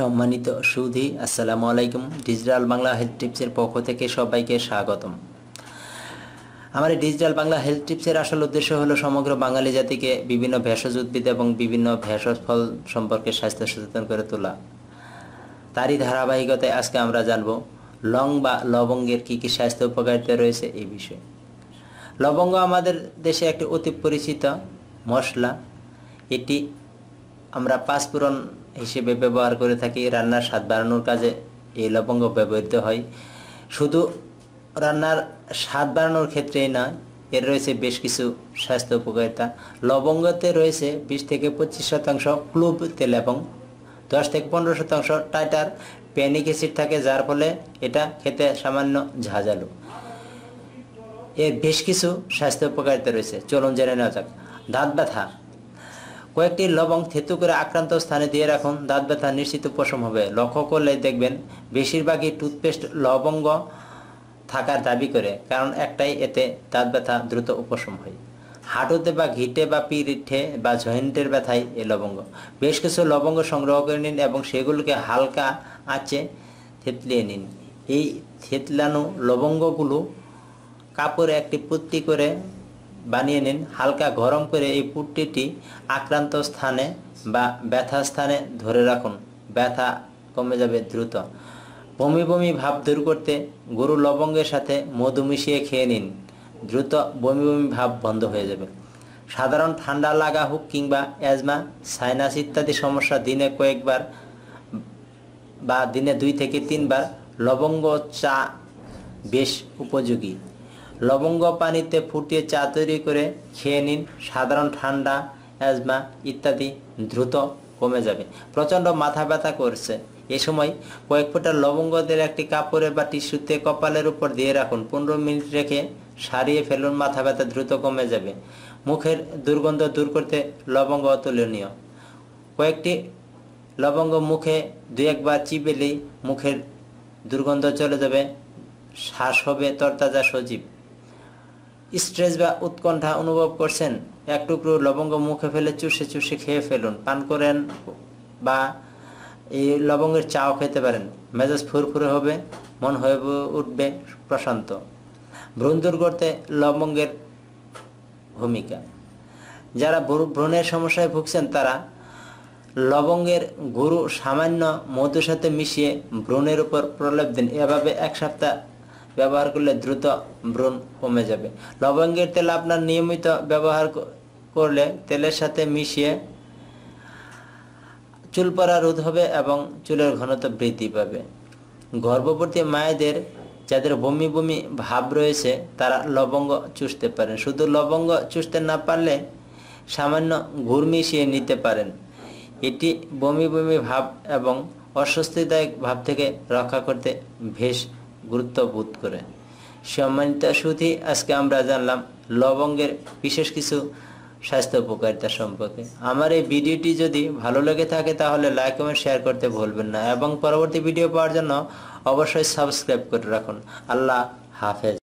সম্মানিত সুধী, আসসালামু আলাইকুম। ডিজিটাল বাংলা হেলথ টিপসের পক্ষ থেকে সবাইকে স্বাগতম। আমার এই ডিজিটাল বাংলা হেলথ টিপসের আসল উদ্দেশ্য হলো সমগ্র বাঙালি জাতিকে বিভিন্ন ভেষজ উদ্ভিদ এবং বিভিন্ন ভেষজ ফল সম্পর্কে স্বাস্থ্য সচেতন করে তোলা। তারই ধারাবাহিকতায় আজকে আমরা জানব লং বা লবঙ্গের কী কী স্বাস্থ্য উপকারিতা রয়েছে এই বিষয়ে। লবঙ্গ আমাদের দেশে একটি অতি পরিচিত মশলা। এটি আমরা পাঁচফোড়ন হিসেবে ব্যবহার করে থাকি। রান্নার স্বাদ বাড়ানোর কাজে এই লবঙ্গ ব্যবহৃত হয়। শুধু রান্নার স্বাদ বাড়ানোর ক্ষেত্রেই নয়, এর রয়েছে বেশ কিছু স্বাস্থ্য উপকারিতা। লবঙ্গতে রয়েছে 20 থেকে 25% ক্লোভ তেল এবং 10 থেকে 15% টাইটার প্যানিক অ্যাসিড থাকে, যার ফলে এটা খেতে সামান্য ঝাঁঝালো। এর বেশ কিছু স্বাস্থ্য উপকারিতা রয়েছে, চলুন জেনে নেওয়া যাক। দাঁত ব্যথা। কয়েকটি লবঙ্গ থেতু করে আক্রান্ত স্থানে দিয়ে রাখুন, দাঁত ব্যথা নিশ্চিত উপশম হবে। লক্ষ্য করলে দেখবেন বেশিরভাগই টুথপেস্ট লবঙ্গ থাকার দাবি করে, কারণ একটাই, এতে দাঁত ব্যথা দ্রুত উপশম হয়। হাঁটুতে বা ঘিটে বা পিঠে বা জয়েন্টের ব্যথায় এই লবঙ্গ। বেশ কিছু লবঙ্গ সংগ্রহ করে নিন এবং সেগুলোকে হালকা আঁচে থেতলিয়ে নিন। এই থেতলানো লবঙ্গগুলো কাপড়ে একটি পুট্টি করে বানিয়ে নিন। হালকা গরম করে এই পুট্টিটি আক্রান্ত স্থানে বা ব্যথা স্থানে ধরে রাখুন, ব্যথা কমে যাবে দ্রুত। বমি বমি ভাব দূর করতে গরু লবঙ্গের সাথে মধু মিশিয়ে খেয়ে নিন, দ্রুত বমি বমি ভাব বন্ধ হয়ে যাবে। সাধারণ ঠান্ডা লাগা হোক কিংবা অ্যাজমা, সাইনাস ইত্যাদি সমস্যা দিনে কয়েকবার বা দিনে 2 থেকে 3 বার লবঙ্গ চা বেশ উপযোগী। লবঙ্গ পানিতে ফুটিয়ে চা তৈরি করে খেয়ে নিন, সাধারণ ঠান্ডা, অ্যাজমা ইত্যাদি দ্রুত কমে যাবে। প্রচণ্ড মাথা ব্যথা করছে, এ সময় কয়েক ফোঁটা লবঙ্গ তেল একটি কাপড়ে বা টিস্যুতে কপালের উপর দিয়ে রাখুন, 15 মিনিট রেখে সারিয়ে ফেলুন, মাথা ব্যথা দ্রুত কমে যাবে। মুখের দুর্গন্ধ দূর করতে লবঙ্গ অতুলনীয়। কয়েকটি লবঙ্গ মুখে 2-1 বার চিপেলেই মুখের দুর্গন্ধ চলে যাবে, শ্বাস হবে তরতাজা সজীব। স্ট্রেস বা উৎকণ্ঠা অনুভব করছেন, এক টুকরো লবঙ্গ মুখে ফেলে চুষে চুষে খেয়ে ফেলুন, পান করেন বা এই লবঙ্গের চাও খেতে পারেন। মেজাজ ফুরফুরে হবে, মন হয়ে উঠবে প্রশান্ত। ব্রণ দূর করতে লবঙ্গের ভূমিকা। যারা ব্রণের সমস্যায় ভুগছেন তারা লবঙ্গের গুঁড়ো সামান্য মধুর সাথে মিশিয়ে ব্রণের উপর প্রলেপ দিন। এভাবে 1 সপ্তাহ ব্যবহার করলে দ্রুত ব্রণ কমে যাবে। লবঙ্গের তেল আপনার নিয়মিত ব্যবহার করলে তেলের সাথে মিশিয়ে চুল পড়া রোধ হবে এবং চুলের ঘনত্ব বৃদ্ধি পাবে। গর্ভবতী মায়েদের যাদের বমি বমি ভাব রয়েছে তারা লবঙ্গ চুষতে পারেন। শুধু লবঙ্গ চুষতে না পারলে সামান্য গুড় মিশিয়ে নিতে পারেন। এটি বমি বমি ভাব এবং অস্বস্তিদায়ক ভাব থেকে রক্ষা করতে বেশ গুরুত্ব বোধ করে। সম্মানিত সুধী, আজকে আমরা জানলাম লবঙ্গের বিশেষ কিছু স্বাস্থ্য উপকারিতা সম্পর্কে। আমার এই ভিডিওটি যদি ভালো লেগে থাকে তাহলে লাইক এবং শেয়ার করতে ভুলবেন না এবং পরবর্তী ভিডিও পাওয়ার জন্য অবশ্যই সাবস্ক্রাইব করে রাখুন। আল্লাহ হাফেজ।